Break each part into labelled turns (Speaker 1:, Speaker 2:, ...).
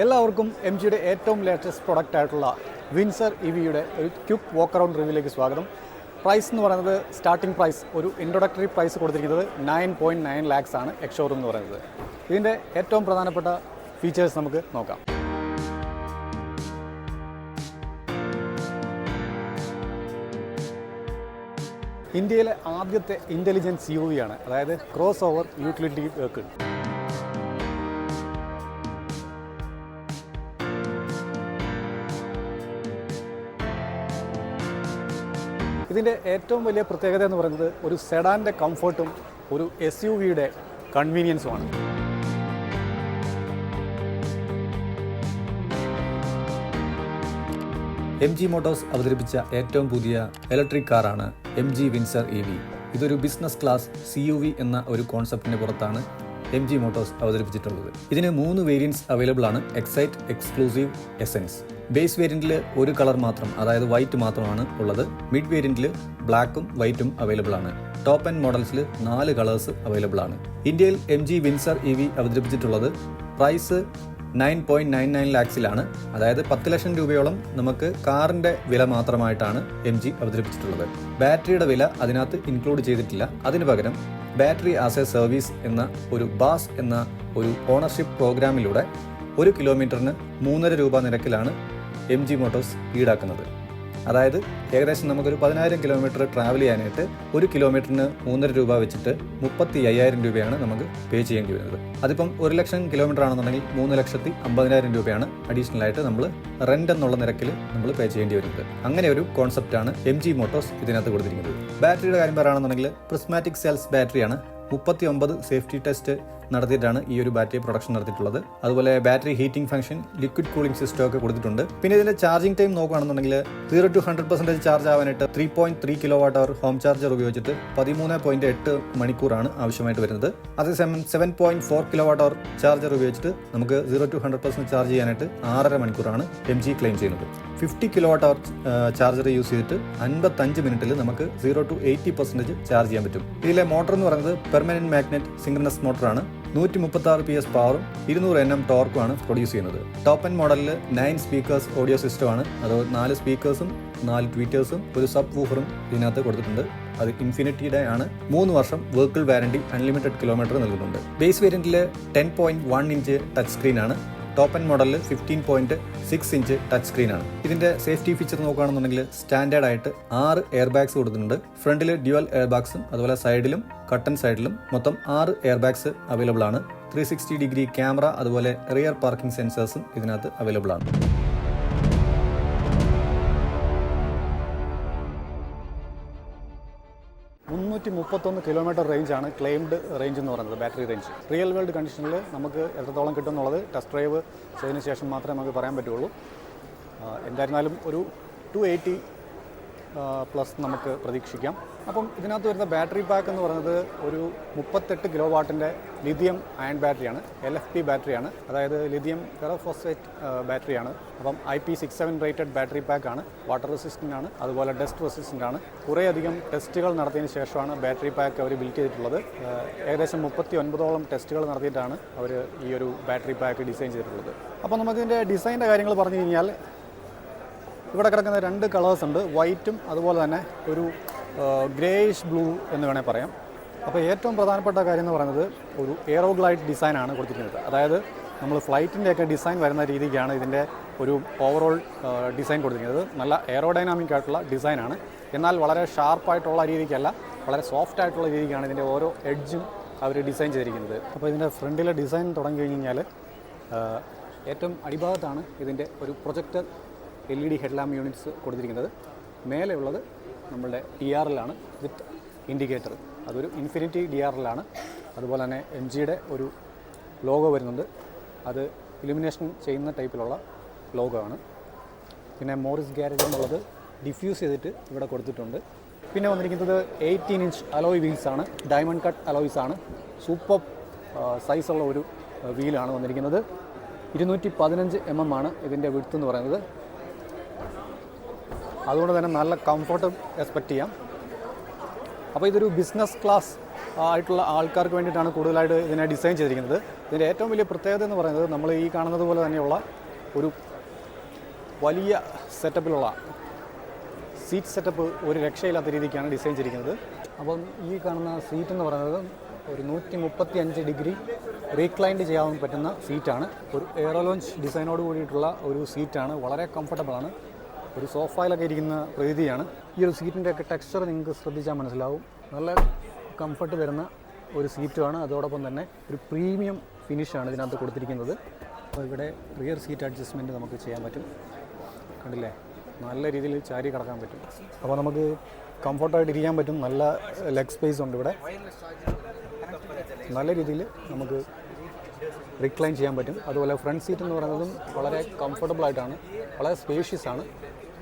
Speaker 1: എല്ലാവർക്കും എം ജിയുടെ ഏറ്റവും ലേറ്റസ്റ്റ് പ്രൊഡക്റ്റ് ആയിട്ടുള്ള വിൻസർ ഇവിയുടെ ഒരു ക്വിക്ക് വാക്ക് അറൗണ്ട് റിവ്യൂയിലേക്ക് സ്വാഗതം. പ്രൈസ് എന്ന് പറയുന്നത് സ്റ്റാർട്ടിംഗ് പ്രൈസ് ഒരു ഇൻട്രൊഡക്ടറി പ്രൈസ് കൊടുത്തിരിക്കുന്നത് 9.9 lakhs ആണ് എക്സ് ഷോറൂം എന്ന് പറയുന്നത്. ഇതിൻ്റെ ഏറ്റവും പ്രധാനപ്പെട്ട ഫീച്ചേഴ്സ് നമുക്ക് നോക്കാം. ഇന്ത്യയിലെ ആദ്യത്തെ ഇൻ്റലിജൻസ് യു വി ആണ്, അതായത് ക്രോസ് ഓവർ യൂട്ടിലിറ്റി വെഹിക്കിൾ. ഇതിൻ്റെ ഏറ്റവും വലിയ പ്രത്യേകത എന്ന് പറയുന്നത് ഒരു സെഡാൻ്റെ കംഫർട്ടും ഒരു എസ് യു വിയുടെ കൺവീനിയൻസുമാണ്.
Speaker 2: എം ജി മോട്ടോഴ്സ് അവതരിപ്പിച്ച ഏറ്റവും പുതിയ ഇലക്ട്രിക് കാറാണ് എം ജി വിൻസർ EV. ഇതൊരു ബിസിനസ് ക്ലാസ് CUV എന്ന ഒരു കോൺസെപ്റ്റിന് പുറത്താണ് എം ജി മോട്ടോഴ്സ് അവതരിപ്പിച്ചിട്ടുള്ളത്. ഇതിന് 3 വേരിയൻറ്റ്സ് അവൈലബിൾ ആണ്: എക്സൈറ്റ്, എക്സ്ക്ലൂസീവ്, എസെൻസ്. ബേസ് വേരിയന്റിൽ ഒരു കളർ മാത്രം, അതായത് വൈറ്റ് മാത്രമാണ് ഉള്ളത്. മിഡ് വേരിയന്റിൽ ബ്ലാക്കും വൈറ്റും അവൈലബിൾ ആണ്. ടോപ്പ് ആൻഡ് മോഡൽസിൽ 4 കളേഴ്സ് അവൈലബിൾ ആണ്. ഇന്ത്യയിൽ എം ജി വിൻസർ EV അവതരിപ്പിച്ചിട്ടുള്ളത് പ്രൈസ് 9.99 lakhsലാണ്. അതായത് 10 ലക്ഷം രൂപയോളം നമുക്ക് കാറിന്റെ വില മാത്രമായിട്ടാണ് എം ജി അവതരിപ്പിച്ചിട്ടുള്ളത്. ബാറ്ററിയുടെ വില അതിനകത്ത് ഇൻക്ലൂഡ് ചെയ്തിട്ടില്ല. അതിനു പകരം ബാറ്ററി ആസ് എ സർവീസ് എന്ന ഒരു ബാസ് എന്ന ഒരു ഓണർഷിപ്പ് പ്രോഗ്രാമിലൂടെ 1 കിലോമീറ്ററിന് 3.5 രൂപ നിരക്കിലാണ് എം ജി മോട്ടോഴ്സ് ഈടാക്കുന്നത്. അതായത് ഏകദേശം നമുക്കൊരു 10,000 കിലോമീറ്റർ ട്രാവൽ ചെയ്യാനായിട്ട് 1 കിലോമീറ്ററിന് 3.5 രൂപ വെച്ചിട്ട് 35,000 രൂപയാണ് നമുക്ക് പേ ചെയ്യേണ്ടി വരുന്നത്. അതിപ്പം 1 ലക്ഷം കിലോമീറ്റർ ആണെന്നുണ്ടെങ്കിൽ 3,50,000 രൂപയാണ് അഡീഷണൽ ആയിട്ട് നമ്മൾ റെന്റ് എന്നുള്ള നിരക്കിൽ നമ്മൾ പേ ചെയ്യേണ്ടി വരുന്നത്. അങ്ങനെ ഒരു കോൺസെപ്റ്റാണ് എം ജി മോട്ടോഴ്സ് ഇതിനകത്ത് കൊടുത്തിരിക്കുന്നത്. ബാറ്ററിയുടെ കാര്യം പറയുകയാണെന്നുണ്ടെങ്കിൽ പ്രിസ്മാറ്റിക് സെൽസ് ബാറ്ററിയാണ്. 39 സേഫ്റ്റി ടെസ്റ്റ് നടത്തിയിട്ടാണ് ഈ ഒരു ബാറ്ററി പ്രൊഡക്ഷൻ നടത്തിയിട്ടുള്ളത്. അതുപോലെ battery heating function, liquid cooling system ഒക്കെ കൊടുത്തിട്ടുണ്ട്. പിന്നെ ഇതിന്റെ ചാർജിംഗ് ടൈം നോക്കുകയാണെന്നുണ്ടെങ്കിൽ 0 to 100% ചാർജ് ആവാനായിട്ട് 3.3 kWh ഹോം ചാർജർ ഉപയോഗിച്ചിട്ട് 13.8 മണിക്കൂറാണ് ആവശ്യമായിട്ട് വരുന്നത്. അതേസമയം 7.4 kWh ചാർജർ ഉപയോഗിച്ചിട്ട് നമുക്ക് 0 to 100% ചാർജ് ചെയ്യാനായിട്ട് 6.5 മണിക്കൂറാണ് എം ജി ക്ലെയിം ചെയ്യുന്നത്. 50 kWh ചാർജർ യൂസ് ചെയ്തിട്ട് 55 മിനിറ്റിൽ നമുക്ക് 0 to 80% ചാർജ് ചെയ്യാൻ പറ്റും. ഇതിലെ മോട്ടർ എന്ന് പറയുന്നത് പെർമനന്റ് മാഗ്നറ്റ് സിംഗ്രണസ് മോട്ടറാണ്. 136 PS പവറും 200 Nm ടോർക്കുമാണ് പ്രൊഡ്യൂസ് ചെയ്യുന്നത്. ടോപ്പ് ആൻഡ് മോഡലിൽ 9 സ്പീക്കേഴ്സ് ഓഡിയോ സിസ്റ്റമാണ്. അത് 4 സ്പീക്കേഴ്സും 4 ട്വീറ്റേഴ്സും ഒരു സബ് വൂഫറും ഇതിനകത്ത് കൊടുത്തിട്ടുണ്ട്. അത് ഇൻഫിനിറ്റിയുടെ ആണ്. 3 വർഷം വെഹിക്കിൾ വാറന്റി, അൺലിമിറ്റഡ് കിലോമീറ്റർ നൽകുന്നുണ്ട്. ബേസ് വേരിയന്റിൽ 10.1 ഇഞ്ച് ടച്ച് സ്ക്രീൻ ആണ്. ടോപ്പ് ആൻഡ് മോഡലിൽ 15.6 ഇഞ്ച് ടച്ച് സ്ക്രീൻ ആണ്. ഇതിന്റെ സേഫ്റ്റി ഫീച്ചർ നോക്കുകയാണെന്നുണ്ടെങ്കിൽ സ്റ്റാൻഡേർഡ് ആയിട്ട് 6 എയർ ബാഗ്സ് കൊടുത്തിട്ടുണ്ട്. ഫ്രണ്ടിൽ ഡ്യുവൽ എയർ ബാഗ്സും അതുപോലെ സൈഡിലും കട്ടൺ സൈഡിലും മൊത്തം 6 എയർ ബാഗ്സ് അവൈലബിൾ ആണ്. 360 ഡിഗ്രി ക്യാമറ അതുപോലെ റിയർ പാർക്കിംഗ് സെൻസേഴ്സും ഇതിനകത്ത് അവൈലബിൾ ആണ്.
Speaker 1: കിലോമീറ്റർ റേഞ്ചാണ് ക്ലെയിംഡ് റേഞ്ച് എന്ന് പറയുന്നത്, ബാറ്ററി റേഞ്ച്. റിയൽ വേൾഡ് കണ്ടീഷനിൽ നമുക്ക് എത്രത്തോളം കിട്ടും എന്നുള്ളത് ടെസ്റ്റ് ഡ്രൈവ് ചെയ്തതിന് ശേഷം മാത്രമേ നമുക്ക് പറയാൻ പറ്റുള്ളൂ. എന്തായിരുന്നാലും ഒരു 280 പ്ലസ് നമുക്ക് പ്രതീക്ഷിക്കാം. അപ്പം ഇതിനകത്ത് വരുന്ന ബാറ്ററി പാക്ക് എന്ന് പറയുന്നത് ഒരു 38 കിലോവാട്ടിൻ്റെ ലിഥിയം അയൺ ബാറ്ററിയാണ്. LFP ബാറ്ററിയാണ്, അതായത് ലിഥിയം ഫെറോഫോസ്ഫേറ്റ് ബാറ്ററിയാണ്. അപ്പം IP67 റേറ്റഡ് ബാറ്ററി പാക്കാണ്. വാട്ടർ റെസിസ്റ്റൻ്റ് ആണ്, അതുപോലെ ഡസ്റ്റ് റെസിസ്റ്റൻ്റ് ആണ്. കുറേയധികം ടെസ്റ്റുകൾ നടത്തിയതിന് ശേഷമാണ് ബാറ്ററി പാക്ക് അവർ ബിൽഡ് ചെയ്തിട്ടുള്ളത്. ഏകദേശം 39ഓളം ടെസ്റ്റുകൾ നടത്തിയിട്ടാണ് അവർ ഈ ഒരു ബാറ്ററി പാക്ക് ഡിസൈൻ ചെയ്തിട്ടുള്ളത്. അപ്പോൾ നമുക്കിതിൻ്റെ ഡിസൈൻ്റെ കാര്യങ്ങൾ പറഞ്ഞു കഴിഞ്ഞാൽ ഇവിടെ കിടക്കുന്ന 2 കളേഴ്സ് ഉണ്ട്, വൈറ്റും അതുപോലെ തന്നെ ഒരു ഗ്രേയിഷ് ബ്ലൂ എന്ന് വേണേൽ പറയാം. അപ്പോൾ ഏറ്റവും പ്രധാനപ്പെട്ട കാര്യം എന്ന് പറയുന്നത് ഒരു എയറോഗ്ലൈഡ് ഡിസൈനാണ് കൊടുത്തിരിക്കുന്നത്. അതായത് നമ്മൾ ഫ്ലൈറ്റിൻ്റെയൊക്കെ ഡിസൈൻ വരുന്ന രീതിക്കാണ് ഇതിൻ്റെ ഒരു ഓവറോൾ ഡിസൈൻ കൊടുത്തിരിക്കുന്നത്. നല്ല എയറോഡൈനാമിക് ആയിട്ടുള്ള ഡിസൈനാണ്. എന്നാൽ വളരെ ഷാർപ്പായിട്ടുള്ള രീതിക്കല്ല, വളരെ സോഫ്റ്റ് ആയിട്ടുള്ള രീതിക്കാണ് ഇതിൻ്റെ ഓരോ എഡ്ജും അവർ ഡിസൈൻ ചെയ്തിരിക്കുന്നത്. അപ്പോൾ ഇതിൻ്റെ ഫ്രണ്ടിലെ ഡിസൈൻ തുടങ്ങി കഴിഞ്ഞ് കഴിഞ്ഞാൽ ഏറ്റവും അടിഭാഗത്താണ് ഇതിൻ്റെ ഒരു പ്രൊജക്ടർ LED ഹെഡ്ലാമ്പ് യൂണിറ്റ്സ് കൊടുത്തിരിക്കുന്നത്. മേലെയുള്ളത് നമ്മളുടെ DRL ആണ് വിത്ത് ഇൻഡിക്കേറ്റർ. അതൊരു ഇൻഫിനിറ്റി DRL ആണ്. അതുപോലെ തന്നെ എം ജിയുടെ ഒരു ലോഗോ വരുന്നുണ്ട്. അത് ഇലുമിനേഷൻ ചെയ്യുന്ന ടൈപ്പിലുള്ള ലോഗോ ആണ്. പിന്നെ മോറിസ് ഗ്യാരേജ് എന്നുള്ളത് ഡിഫ്യൂസ് ചെയ്തിട്ട് ഇവിടെ കൊടുത്തിട്ടുണ്ട്. പിന്നെ വന്നിരിക്കുന്നത് 18 ഇഞ്ച് അലോയ് വീൽസാണ്. ഡയമണ്ട് കട്ട് അലോയ്സ് ആണ്. സൂപ്പർ സൈസുള്ള ഒരു വീലാണ് വന്നിരിക്കുന്നത്. 215 mm ആണ് ഇതിൻ്റെ വിഡ്ത്ത് എന്ന് പറയുന്നത്. അതുകൊണ്ട് തന്നെ നല്ല കംഫർട്ട് എക്സ്പെക്റ്റ് ചെയ്യാം. അപ്പോൾ ഇതൊരു ബിസിനസ് ക്ലാസ് ആയിട്ടുള്ള ആൾക്കാർക്ക് വേണ്ടിയിട്ടാണ് കൂടുതലായിട്ട് ഇതിനെ ഡിസൈൻ ചെയ്തിരിക്കുന്നത്. ഇതിൻ്റെ ഏറ്റവും വലിയ പ്രത്യേകത എന്ന് പറയുന്നത് നമ്മൾ ഈ കാണുന്നത് പോലെ തന്നെയുള്ള ഒരു വലിയ സെറ്റപ്പിലുള്ള സീറ്റ് സെറ്റപ്പ് ഒരു രക്ഷയില്ലാത്ത രീതിക്കാണ് ഡിസൈൻ ചെയ്തിരിക്കുന്നത്. അപ്പം ഈ കാണുന്ന സീറ്റ് എന്ന് പറയുന്നത് ഒരു 135 ഡിഗ്രി റീക്ലൈൻഡ് ചെയ്യാൻ പറ്റുന്ന സീറ്റാണ്. ഒരു എയറോ ലോഞ്ച് ഡിസൈനോട് കൂടിയിട്ടുള്ള ഒരു സീറ്റാണ്. വളരെ കംഫർട്ടബിളാണ്. ഒരു സോഫയിലൊക്കെ ഇരിക്കുന്ന പ്രതീതിയാണ്. ഈ ഒരു സീറ്റിൻ്റെ ഒക്കെ ടെക്സ്ചർ നിങ്ങൾക്ക് ശ്രദ്ധിച്ചാൽ മനസ്സിലാവും. നല്ല കംഫർട്ട് തരുന്ന ഒരു സീറ്റുമാണ്. അതോടൊപ്പം തന്നെ ഒരു പ്രീമിയം ഫിനിഷാണ് ഇതിനകത്ത് കൊടുത്തിരിക്കുന്നത്. അപ്പോൾ ഇവിടെ റിയർ സീറ്റ് അഡ്ജസ്റ്റ്മെൻറ്റ് നമുക്ക് ചെയ്യാൻ പറ്റും. കണ്ടില്ലേ, നല്ല രീതിയിൽ ചാരി കിടക്കാൻ പറ്റും. അപ്പോൾ നമുക്ക് കംഫർട്ടായിട്ട് ഇരിക്കാൻ പറ്റും. നല്ല ലെഗ് സ്പേസ് ഉണ്ട് ഇവിടെ. നല്ല രീതിയിൽ നമുക്ക് റിക്ലൈൻ ചെയ്യാൻ പറ്റും. അതുപോലെ ഫ്രണ്ട് സീറ്റ് എന്ന് പറയുന്നതും വളരെ കംഫർട്ടബിളായിട്ടാണ്, വളരെ സ്പേഷ്യസ് ആണ്.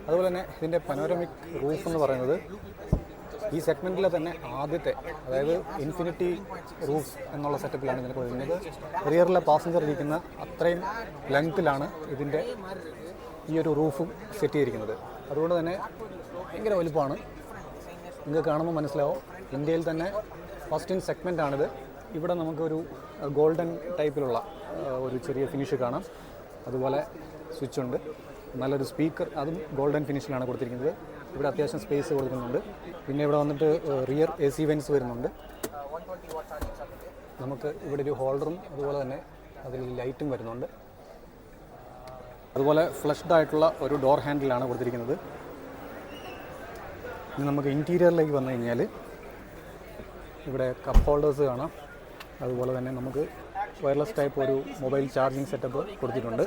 Speaker 1: അതുപോലെ തന്നെ ഇതിൻ്റെ പനോരമിക് റൂഫ് എന്ന് പറയുന്നത് ഈ സെഗ്മെൻറ്റിലെ തന്നെ ആദ്യത്തെ, അതായത് ഇൻഫിനിറ്റി റൂഫ് എന്നുള്ള സെറ്റപ്പിലാണ് ഇതിനെ കൊടുക്കുന്നത്. റിയറിലെ പാസഞ്ചർ ഇരിക്കുന്ന അത്രയും ലെങ്ത്തിലാണ് ഇതിൻ്റെ ഈ ഒരു റൂഫും സെറ്റ് ചെയ്തിരിക്കുന്നത്. അതുകൊണ്ട് തന്നെ ഭയങ്കര വലുപ്പമാണ്. നിങ്ങൾക്ക് കാണുമ്പോൾ മനസ്സിലാവും, ഇന്ത്യയിൽ തന്നെ ഫസ്റ്റ് ഇൻ സെഗ്മെൻറ്റാണിത്. ഇവിടെ നമുക്കൊരു ഗോൾഡൻ ടൈപ്പിലുള്ള ഒരു ചെറിയ ഫിനിഷ് കാണാം. അതുപോലെ സ്വിച്ച് ഉണ്ട്. നല്ലൊരു സ്പീക്കർ, അതും ഗോൾഡൻ ഫിനിഷിലാണ് കൊടുത്തിരിക്കുന്നത്. ഇവിടെ അത്യാവശ്യം സ്പേസ് കൊടുക്കുന്നുണ്ട്. പിന്നെ ഇവിടെ വന്നിട്ട് റിയർ AC വെൻസ് വരുന്നുണ്ട്. നമുക്ക് ഇവിടെ ഒരു ഹോൾഡറും അതുപോലെ തന്നെ അതിൽ ലൈറ്റും വരുന്നുണ്ട്. അതുപോലെ ഫ്ലഷ്ഡ് ആയിട്ടുള്ള ഒരു ഡോർ ഹാൻഡിലാണ് കൊടുത്തിരിക്കുന്നത്. ഇനി നമുക്ക് ഇൻറ്റീരിയറിലേക്ക് വന്നു കഴിഞ്ഞാൽ ഇവിടെ കപ്പ് ഹോൾഡേഴ്സ് കാണാം. അതുപോലെ തന്നെ നമുക്ക് വയർലെസ് ടൈപ്പ് ഒരു മൊബൈൽ ചാർജിങ് സെറ്റപ്പ് കൊടുത്തിട്ടുണ്ട്.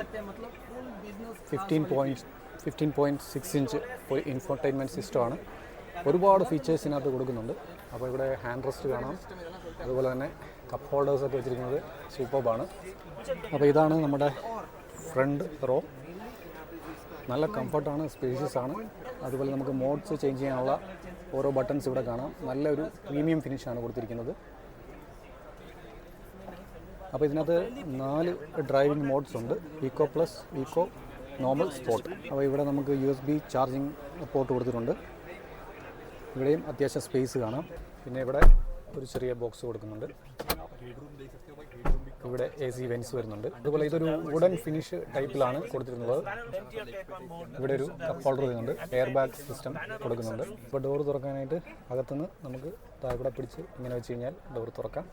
Speaker 1: 15.6 ഇഞ്ച് ഒരു ഇൻഫോർടൈൻമെൻറ്റ് സിസ്റ്റമാണ്. ഒരുപാട് ഫീച്ചേഴ്സ് ഇതിനകത്ത് കൊടുക്കുന്നുണ്ട്. അപ്പോൾ ഇവിടെ ഹാൻഡ് റെസ്റ്റ് കാണാം. അതുപോലെ തന്നെ കപ്പ് ഹോൾഡേഴ്സൊക്കെ വെച്ചിരിക്കുന്നത് സൂപ്പർബാണ്. അപ്പോൾ ഇതാണ് നമ്മുടെ ഫ്രണ്ട് റോ. നല്ല കംഫർട്ടാണ്, സ്പേഷ്യസ് ആണ്. അതുപോലെ നമുക്ക് മോഡ്സ് ചേഞ്ച് ചെയ്യാനുള്ള ഓരോ ബട്ടൺസ് ഇവിടെ കാണാം. നല്ലൊരു പ്രീമിയം ഫിനിഷാണ് കൊടുത്തിരിക്കുന്നത്. അപ്പോൾ ഇതിനകത്ത് 4 ഡ്രൈവിംഗ് മോഡ്സ് ഉണ്ട്. Eeco plus, Eeco, normal, sport. അപ്പോൾ ഇവിടെ നമുക്ക് USB ചാർജിങ് പോർട്ട് കൊടുത്തിട്ടുണ്ട്. ഇവിടെയും അത്യാവശ്യം സ്പേസ് കാണാം. പിന്നെ ഇവിടെ ഒരു ചെറിയ ബോക്സ് കൊടുക്കുന്നുണ്ട്. ഇവിടെ AC വെൻസ് വരുന്നുണ്ട്. അതുപോലെ ഇതൊരു വുഡൻ ഫിനിഷ് ടൈപ്പിലാണ് കൊടുത്തിരുന്നത്. ഇവിടെ ഒരു കപ്പ് ഹോൾഡർ വരുന്നുണ്ട്. എയർ ബാഗ് സിസ്റ്റം കൊടുക്കുന്നുണ്ട്. ഇപ്പോൾ ഡോർ തുറക്കാനായിട്ട് അകത്തുനിന്ന് നമുക്ക് ഇവിടെ പിടിച്ച് ഇങ്ങനെ വെച്ച് കഴിഞ്ഞാൽ ഡോർ തുറക്കാം.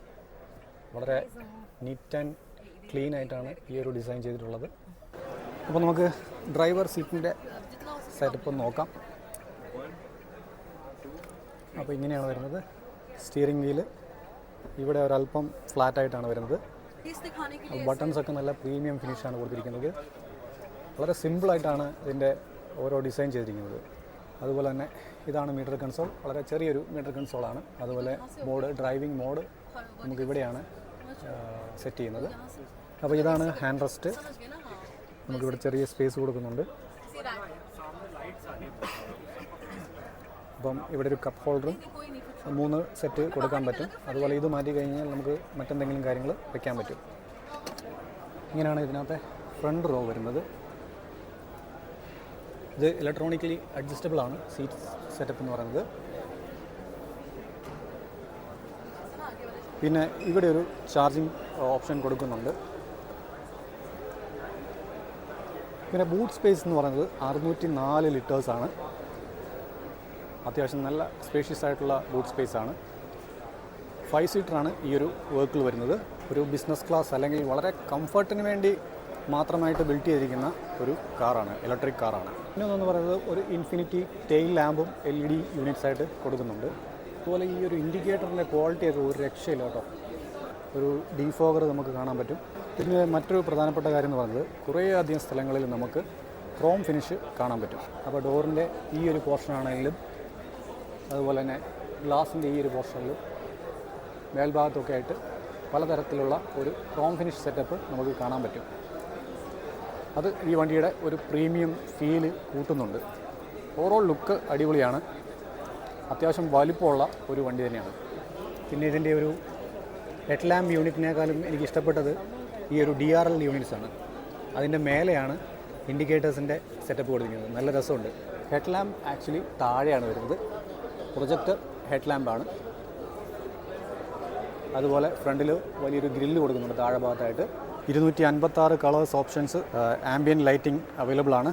Speaker 1: വളരെ നീറ്റ് ആൻഡ് ക്ലീൻ ആയിട്ടാണ് ഈ ഒരു ഡിസൈൻ ചെയ്തിട്ടുള്ളത്. അപ്പോൾ നമുക്ക് ഡ്രൈവർ സീറ്റിൻ്റെ സെറ്റപ്പ് നോക്കാം. അപ്പോൾ ഇങ്ങനെയാണ് വരുന്നത്. സ്റ്റിയറിംഗ് വീല് ഇവിടെ ഒരല്പം ഫ്ലാറ്റായിട്ടാണ് വരുന്നത്. ബട്ടൺസൊക്കെ നല്ല പ്രീമിയം ഫിനിഷാണ് കൊടുത്തിരിക്കുന്നത്. വളരെ സിമ്പിളായിട്ടാണ് ഇതിൻ്റെ ഓരോ ഡിസൈൻ ചെയ്തിരിക്കുന്നത്. അതുപോലെ തന്നെ ഇതാണ് മീറ്റർ കൺസോൾ. വളരെ ചെറിയൊരു മീറ്റർ കൺസോളാണ്. അതുപോലെ മോഡ്, ഡ്രൈവിംഗ് മോഡ് നമുക്കിവിടെയാണ് സെറ്റ് ചെയ്യുന്നത്. അപ്പോൾ ഇതാണ് ഹാൻഡ് റെസ്റ്റ്. നമുക്കിവിടെ ചെറിയ സ്പേസ് കൊടുക്കുന്നുണ്ട്. അപ്പം ഇവിടെ ഒരു കപ്പ് ഹോൾഡറും 3 സെറ്റ് കൊടുക്കാൻ പറ്റും. അതുപോലെ ഇത് മാറ്റി കഴിഞ്ഞാൽ നമുക്ക് മറ്റെന്തെങ്കിലും കാര്യങ്ങൾ വെക്കാൻ പറ്റും. ഇങ്ങനെയാണ് ഇതിനകത്തെ ഫ്രണ്ട് റോ വരുന്നത്. ഇത് ഇലക്ട്രോണിക്കലി അഡ്ജസ്റ്റബിൾ ആണ് സീറ്റ് സെറ്റപ്പ് എന്ന് പറയുന്നത്. പിന്നെ ഇവിടെ ഒരു ചാർജിങ് ഓപ്ഷൻ കൊടുക്കുന്നുണ്ട്. പിന്നെ ബൂട്ട് സ്പേസ് എന്ന് പറയുന്നത് 604 ലിറ്റേഴ്സാണ്. അത്യാവശ്യം നല്ല സ്പേഷ്യസ് ആയിട്ടുള്ള ബൂട്ട് സ്പേസ് ആണ്. 5 സീറ്ററാണ് ഈ ഒരു വെഹിക്കിൾ വരുന്നത്. ഒരു ബിസിനസ് ക്ലാസ് അല്ലെങ്കിൽ വളരെ കംഫർട്ടിന് വേണ്ടി മാത്രമായിട്ട് ബിൽഡ് ചെയ്തിരിക്കുന്ന ഒരു കാറാണ്, ഇലക്ട്രിക് കാറാണ്. പിന്നെ ഒന്നെന്ന് പറയുന്നത് ഒരു ഇൻഫിനിറ്റി ടെയിൽ ലാമ്പും LED യൂണിറ്റ്സ് ആയിട്ട് കൊടുക്കുന്നുണ്ട്. അതുപോലെ ഈ ഒരു ഇൻഡിക്കേറ്ററിൻ്റെ ക്വാളിറ്റിയൊക്കെ ഒരു രക്ഷയില്ല കേട്ടോ. ഒരു ഡീഫോഗർ നമുക്ക് കാണാൻ പറ്റും. പിന്നെ മറ്റൊരു പ്രധാനപ്പെട്ട കാര്യം എന്ന് പറയുന്നത് കുറേയധികം സ്ഥലങ്ങളിൽ നമുക്ക് ക്രോം ഫിനിഷ് കാണാൻ പറ്റും. അപ്പോൾ ഡോറിൻ്റെ ഈ ഒരു പോർഷനാണെങ്കിലും അതുപോലെ തന്നെ ഗ്ലാസിൻ്റെ ഈ ഒരു പോർഷനിലും മേൽഭാഗത്തൊക്കെ ആയിട്ട് പലതരത്തിലുള്ള ഒരു ക്രോം ഫിനിഷ് സെറ്റപ്പ് നമുക്ക് കാണാൻ പറ്റും. അത് ഈ വണ്ടിയുടെ ഒരു പ്രീമിയം ഫീല് കൂട്ടുന്നുണ്ട്. ഓവറോൾ ലുക്ക് അടിപൊളിയാണ്. അത്യാവശ്യം വലിപ്പമുള്ള ഒരു വണ്ടി തന്നെയാണ്. പിന്നെ ഇതിൻ്റെ ഒരു ഹെഡ് ലാമ്പ് യൂണിറ്റിനേക്കാളും എനിക്ക് ഇഷ്ടപ്പെട്ടത് ഈ ഒരു DRL യൂണിറ്റ്സ് ആണ്. അതിൻ്റെ മേലെയാണ് ഇൻഡിക്കേറ്റേഴ്സിൻ്റെ സെറ്റപ്പ് കൊടുത്തിരിക്കുന്നത്. നല്ല രസമുണ്ട്. ഹെഡ് ലാമ്പ് ആക്ച്വലി താഴെയാണ് വരുന്നത്. പ്രൊജക്ടർ ഹെഡ് ലാമ്പാണ്. അതുപോലെ ഫ്രണ്ടിൽ വലിയൊരു ഗ്രില്ല് കൊടുക്കുന്നുണ്ട് താഴെ ഭാഗത്തായിട്ട്. 256 colours options, ambient lighting available ആണ്.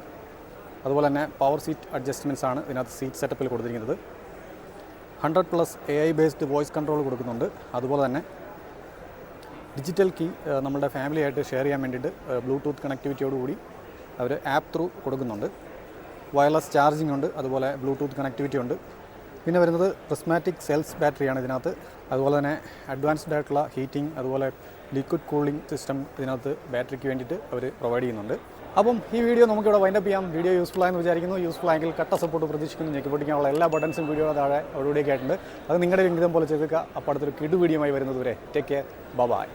Speaker 1: അതുപോലെ തന്നെ പവർ സീറ്റ് അഡ്ജസ്റ്റ്മെൻറ്റ്സ് ആണ് ഇതിനകത്ത് സീറ്റ് സെറ്റപ്പിൽ കൊടുത്തിരിക്കുന്നത്. 100+ AI ബേസ്ഡ് വോയിസ് കൺട്രോൾ കൊടുക്കുന്നുണ്ട്. അതുപോലെ തന്നെ ഡിജിറ്റൽ കീ നമ്മുടെ ഫാമിലിയായിട്ട് ഷെയർ ചെയ്യാൻ വേണ്ടിയിട്ട് ബ്ലൂടൂത്ത് കണക്ടിവിറ്റിയോടുകൂടി അവർ ആപ്പ് ത്രൂ കൊടുക്കുന്നുണ്ട്. വയർലെസ് ചാർജിംഗ് ഉണ്ട്, അതുപോലെ ബ്ലൂടൂത്ത് കണക്ടിവിറ്റി ഉണ്ട്. പിന്നെ വരുന്നത് പ്രിസ്മാറ്റിക് സെൽസ് ബാറ്ററിയാണ് ഇതിനകത്ത്. അതുപോലെ തന്നെ അഡ്വാൻസ്ഡ് ആയിട്ടുള്ള ഹീറ്റിംഗ്, അതുപോലെ ലിക്വിഡ് കൂളിംഗ് സിസ്റ്റം ഇതിനകത്ത് ബാറ്ററിക്ക് വേണ്ടിയിട്ട് അവർ പ്രൊവൈഡ് ചെയ്യുന്നുണ്ട്. അപ്പം ഈ വീഡിയോ നമുക്കിവിടെ വൈൻഡപ്പ് ചെയ്യാം. വീഡിയോ യൂസ്ഫുൾ ആയെന്ന് വിചാരിക്കുന്നു. യൂസ്ഫുൾ ആയെങ്കിൽ കട്ട സപ്പോർട്ട് പ്രതീക്ഷിക്കുന്നു. ഞെക്കി പൊട്ടിക്കാനുള്ള എല്ലാ ബട്ടൺസും വീഡിയോയുടെ താഴെ അവിടെയൊക്കെ ആയിട്ടുണ്ട്. അത് നിങ്ങളുടെ വിഹിതം പോലെ ചെയ്തേക്കുക. അപ്പോൾ അടുത്തൊരു കിടു വീഡിയോയുമായി വരുന്നത് വരെ ടേക്ക് കെയർ, ബൈ.